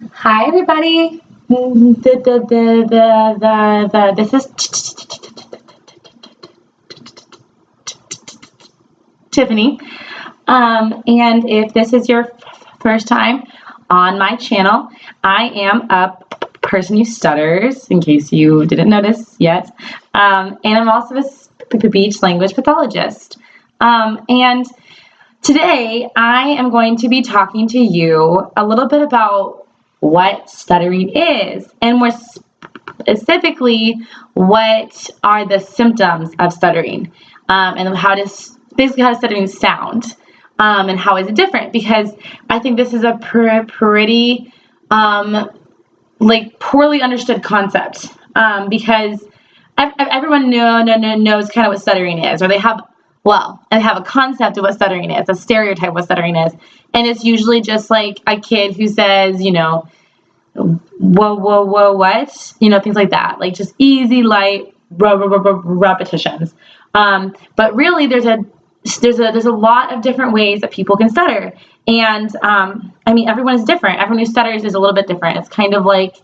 Hi, everybody. This is Tiffany. And if this is your first time on my channel, I am a person who stutters, in case you didn't notice yet. And I'm also a speech language pathologist. And today I am going to be talking to you a little bit about what stuttering is, and more specifically, what are the symptoms of stuttering, and how does stuttering sound, and how is it different? Because I think this is a pretty poorly understood concept, because everyone knows kind of what stuttering is, or they have a concept of what stuttering is, a stereotype of what stuttering is. And it's usually just like a kid who says, whoa, what? Things like that. Like just easy, light repetitions. But really there's a lot of different ways that people can stutter. And everyone is different. Everyone who stutters is a little bit different. It's kind of like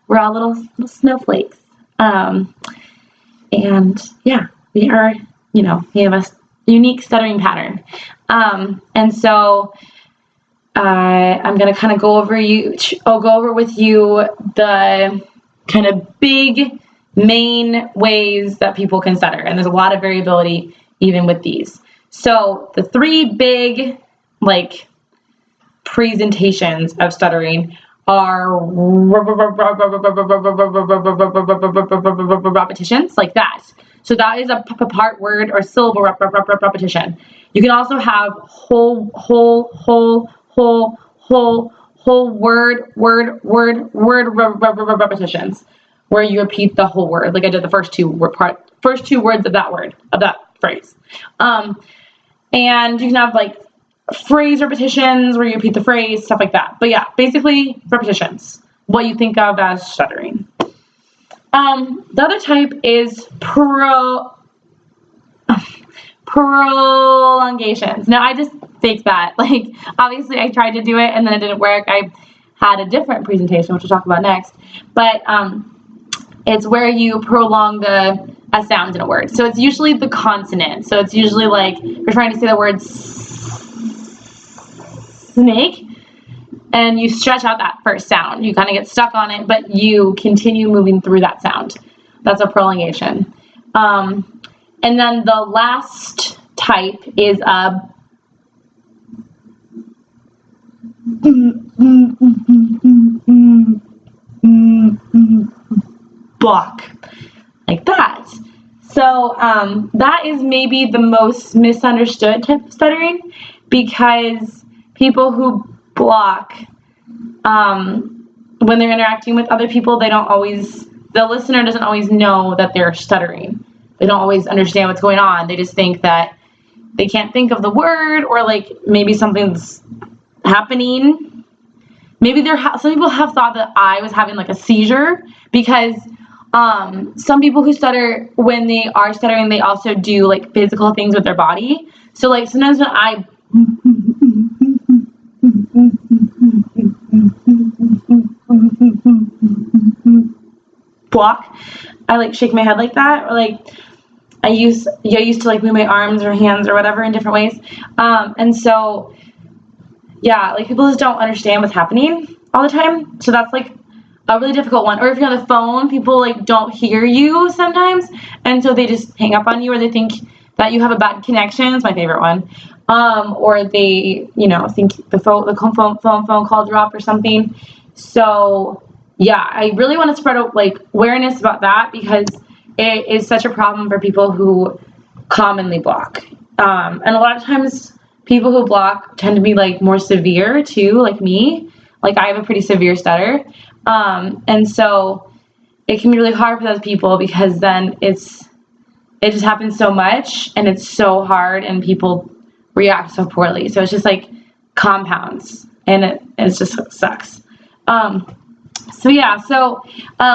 we're all little snowflakes. And yeah, we are, we have a unique stuttering pattern. And so I'm going to kind of go over with you the kind of big main ways that people can stutter. And there's a lot of variability even with these. So the three big presentations of stuttering are repetitions, like that. So that is a part word or syllable repetition. You can also have whole word repetitions, where you repeat the whole word, like I did the first two words of that phrase. And you can have phrase repetitions, where you repeat the phrase, stuff like that. But yeah, basically repetitions, what you think of as stuttering. The other type is prolongations. Now, I just faked that. Obviously I tried to do it and then it didn't work. I had a different presentation, which we'll talk about next. But it's where you prolong a sound in a word. So it's usually the consonant. So it's usually like you're trying to say the word snake, and you stretch out that first sound. You kind of get stuck on it, but you continue moving through that sound. That's a prolongation. And then the last type is a block, like that. So that is maybe the most misunderstood type of stuttering, because people who block, when they're interacting with other people, the listener doesn't always know that they're stuttering. They don't always understand what's going on. They just think that they can't think of the word, or maybe something's happening. Maybe some people have thought that I was having a seizure, because some people who stutter, when they are stuttering, they also do physical things with their body. So sometimes when I block, I shake my head like that, or I used to move my arms or hands or whatever in different ways. And so yeah, people just don't understand what's happening all the time. So that's a really difficult one. Or if you're on the phone, people don't hear you sometimes, and so they just hang up on you, or they think that you have a bad connection. It's my favorite one. Or they, think the phone call dropped or something. So yeah, I really want to spread out awareness about that, because it is such a problem for people who commonly block. And a lot of times people who block tend to be more severe too, like me. I have a pretty severe stutter. And so it can be really hard for those people, because then it just happens so much, and it's so hard, and people react so poorly. So it's just compounds, and it just sucks. So yeah,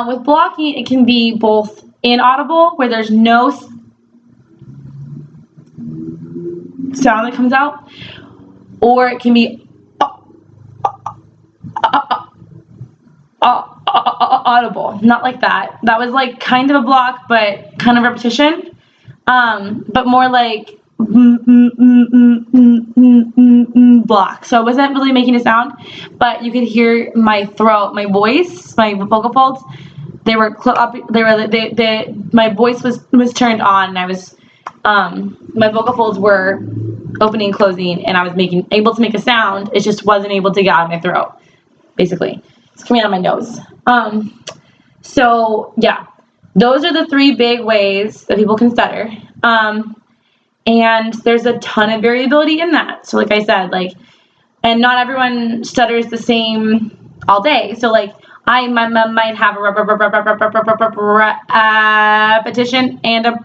with blocking, it can be both inaudible, where there's no sound that comes out, or it can be audible. Not like that. That was like kind of a block, but kind of repetition. But more like block. So I wasn't really making a sound, but you could hear my throat, my voice, my vocal folds. They were up. My voice was turned on, and I was my vocal folds were opening and closing, and I was able to make a sound. It just wasn't able to get out of my throat. Basically, it's coming out of my nose. So yeah, those are the 3 big ways that people can stutter. And there's a ton of variability in that. So like I said, and not everyone stutters the same all day. So like I might have a repetition and a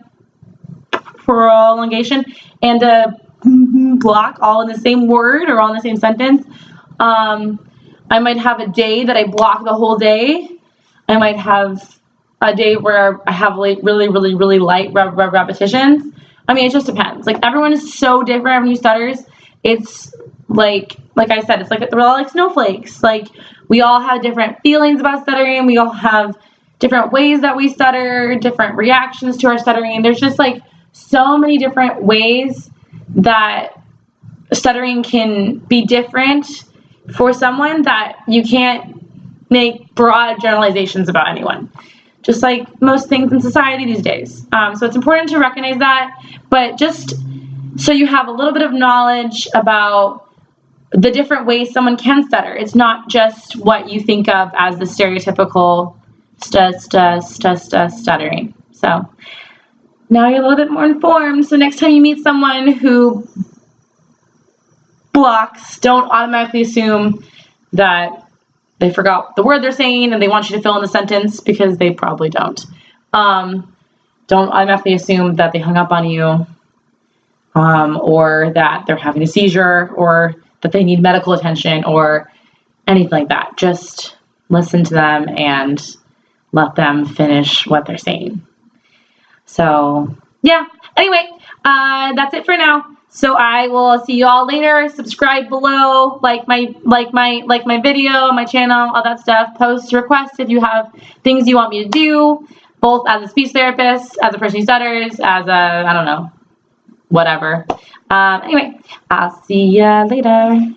prolongation and a block all in the same word or all in the same sentence. I might have a day that I block the whole day. I might have a day where I have really light repetitions. I mean, it just depends. Like, everyone is so different when you stutters. It's like I said, it's like we're all like snowflakes. Like, we all have different feelings about stuttering. We all have different ways that we stutter, different reactions to our stuttering. There's just like so many different ways that stuttering can be different for someone that you can't make broad generalizations about anyone. Just like most things in society these days. So it's important to recognize that, but just so you have a little bit of knowledge about the different ways someone can stutter. It's not just what you think of as the stereotypical stuttering. So now you're a little bit more informed. So next time you meet someone who blocks, don't automatically assume that they forgot the word they're saying and they want you to fill in the sentence, because they probably don't. Don't automatically assume that they hung up on you, or that they're having a seizure, or that they need medical attention, or anything like that. Just listen to them and let them finish what they're saying. So yeah, anyway, that's it for now. So I will see you all later. Subscribe below, like my video, my channel, all that stuff. Post requests if you have things you want me to do, both as a speech therapist, as a person who stutters, as a, I don't know, whatever. Anyway, I'll see ya later.